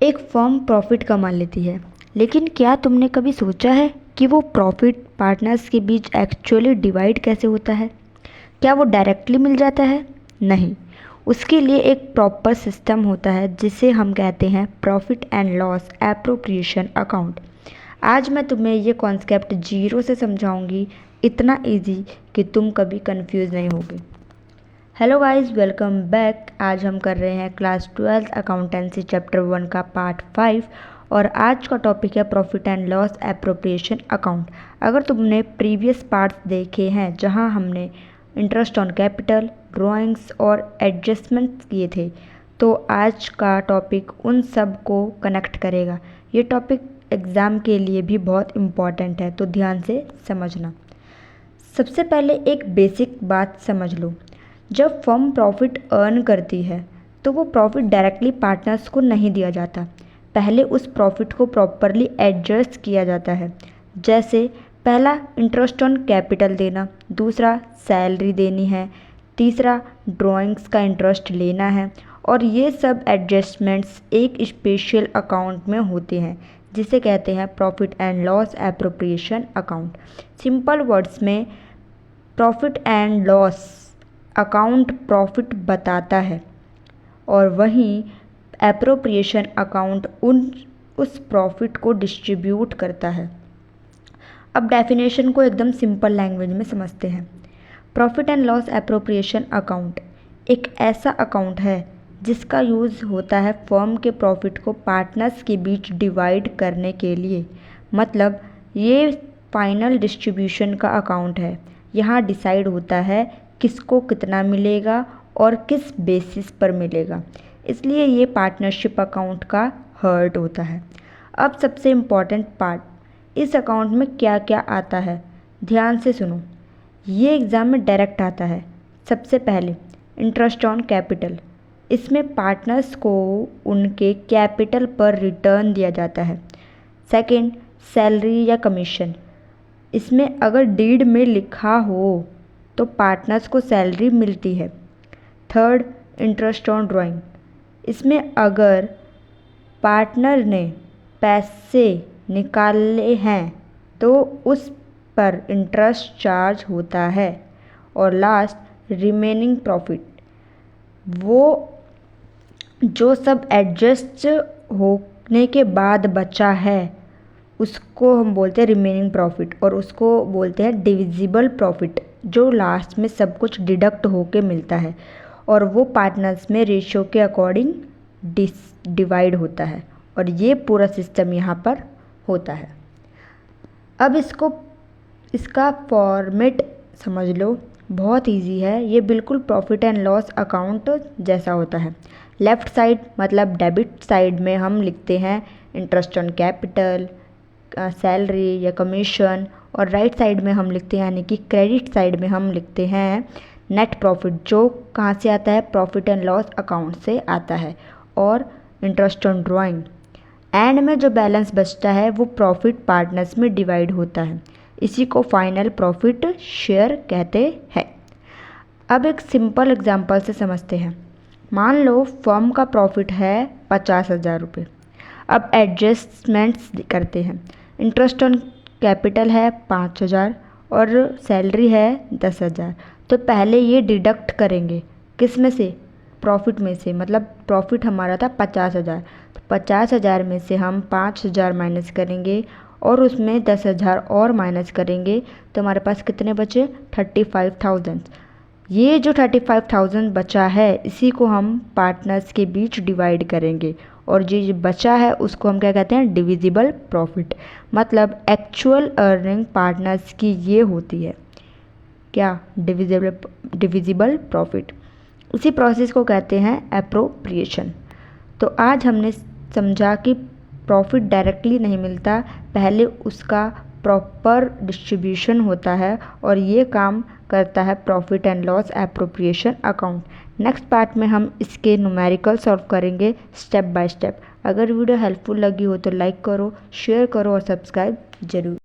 एक firm profit कमा लेती है, लेकिन क्या तुमने कभी सोचा है कि वो प्रॉफिट पार्टनर्स के बीच एक्चुअली डिवाइड कैसे होता है? क्या वो डायरेक्टली मिल जाता है? नहीं, उसके लिए एक प्रॉपर सिस्टम होता है जिसे हम कहते हैं profit and loss appropriation account. आज मैं तुम्हें ये कॉन्सेप्ट जीरो से समझाऊंगी, इतना इजी कि तुम कभी कंफ्यूज नहीं होगे। Hello guys, welcome back. आज हम कर रहे हैं क्लास 12 अकाउंटेंसी चैप्टर 1 का पार्ट 5 और आज का टॉपिक है profit and loss appropriation account. अगर तुमने प्रीवियस पार्ट्स देखे हैं जहां हमने इंटरेस्ट ऑन कैपिटल, ड्राइंग्स और एडजस्टमेंट्स किए थे, तो आज का टॉपिक उन सब को कनेक्ट करेगा। ये टॉपिक एग्ज़ाम के लिए भी बहुत इम्पॉर्टेंट है, तो ध्यान से समझना। सबसे पहले एक बेसिक बात समझ लो। जब फर्म प्रॉफिट अर्न करती है तो वो प्रॉफिट डायरेक्टली पार्टनर्स को नहीं दिया जाता। पहले उस प्रॉफिट को प्रॉपरली एडजस्ट किया जाता है। जैसे पहला इंटरेस्ट ऑन कैपिटल देना, दूसरा सैलरी देनी है, तीसरा ड्राइंग्स का इंटरेस्ट लेना है। और ये सब एडजस्टमेंट्स एक स्पेशल अकाउंट में होते हैं जिसे कहते हैं profit and loss appropriation account. Simple words में profit and loss account profit बताता है और वहीं एप्रोप्रिएशन अकाउंट उस प्रॉफिट को डिस्ट्रीब्यूट करता है। अब डेफिनेशन को एकदम सिंपल लैंग्वेज में समझते हैं। Profit and loss appropriation account एक ऐसा अकाउंट है जिसका यूज़ होता है फर्म के प्रॉफिट को पार्टनर्स के बीच डिवाइड करने के लिए। मतलब ये फाइनल डिस्ट्रीब्यूशन का अकाउंट है। यहाँ डिसाइड होता है किसको कितना मिलेगा और किस बेसिस पर मिलेगा, इसलिए ये पार्टनरशिप अकाउंट का हार्ट होता है। अब सबसे इम्पॉर्टेंट पार्ट, इस अकाउंट में क्या क्या आता है, ध्यान से सुनो। ये एग्ज़ाम में डायरेक्ट आता है। सबसे पहले इंटरेस्ट ऑन कैपिटल। इसमें पार्टनर्स को उनके कैपिटल पर रिटर्न दिया जाता है। सेकंड, सैलरी या कमीशन। इसमें अगर डीड में लिखा हो तो पार्टनर्स को सैलरी मिलती है। Third, interest on drawing. इसमें अगर पार्टनर ने पैसे निकाले हैं तो उस पर इंटरेस्ट चार्ज होता है। और लास्ट, रिमेनिंग प्रॉफिट। वो जो सब एडजस्ट होने के बाद बचा है उसको हम बोलते हैं रिमेनिंग प्रॉफिट और उसको बोलते हैं डिविजिबल प्रॉफिट, जो लास्ट में सब कुछ डिडक्ट होके मिलता है और वो पार्टनर्स में रेशियो के अकॉर्डिंग डिवाइड होता है। और ये पूरा सिस्टम यहाँ पर होता है। अब इसका फॉर्मेट समझ लो, बहुत इजी है। ये बिल्कुल प्रॉफिट एंड लॉस अकाउंट जैसा होता है। लेफ़्ट साइड मतलब डेबिट साइड में हम लिखते हैं इंटरेस्ट ऑन कैपिटल, सैलरी या कमीशन, और राइट साइड में हम लिखते हैं यानी कि क्रेडिट साइड में हम लिखते हैं नेट प्रॉफिट, जो कहाँ से आता है, प्रॉफिट एंड लॉस अकाउंट से आता है। और इंटरेस्ट ऑन ड्राइंग। एंड में जो बैलेंस बचता है वो प्रॉफिट पार्टनर्स में डिवाइड होता है। इसी को फाइनल प्रॉफिट शेयर कहते हैं। अब एक सिंपल एग्जांपल से समझते हैं। मान लो फर्म का प्रॉफिट है 50,000 रुपये। अब एडजस्टमेंट्स करते हैं। इंटरेस्ट ऑन कैपिटल है 5,000 और सैलरी है 10,000। तो पहले ये डिडक्ट करेंगे, किस में से, प्रॉफिट में से। मतलब प्रॉफिट हमारा था 50,000, तो 50,000 में से हम 5,000 माइनस करेंगे और उसमें 10,000 और माइनस करेंगे, तो हमारे पास कितने बचे, 35,000। ये जो 35,000 बचा है इसी को हम पार्टनर्स के बीच डिवाइड करेंगे और जो बचा है उसको हम क्या कहते हैं, डिविजिबल प्रॉफिट। मतलब एक्चुअल अर्निंग पार्टनर्स की ये होती है, क्या, डिविजिबल प्रॉफिट। इसी प्रोसेस को कहते हैं एप्रोप्रिएशन। तो आज हमने समझा कि प्रॉफिट डायरेक्टली नहीं मिलता, पहले उसका प्रॉपर डिस्ट्रीब्यूशन होता है और ये काम करता है profit and loss appropriation account. Next part में हम इसके न्यूमेरिकल सॉल्व करेंगे स्टेप बाय स्टेप। अगर वीडियो हेल्पफुल लगी हो तो लाइक करो, शेयर करो और सब्सक्राइब जरूर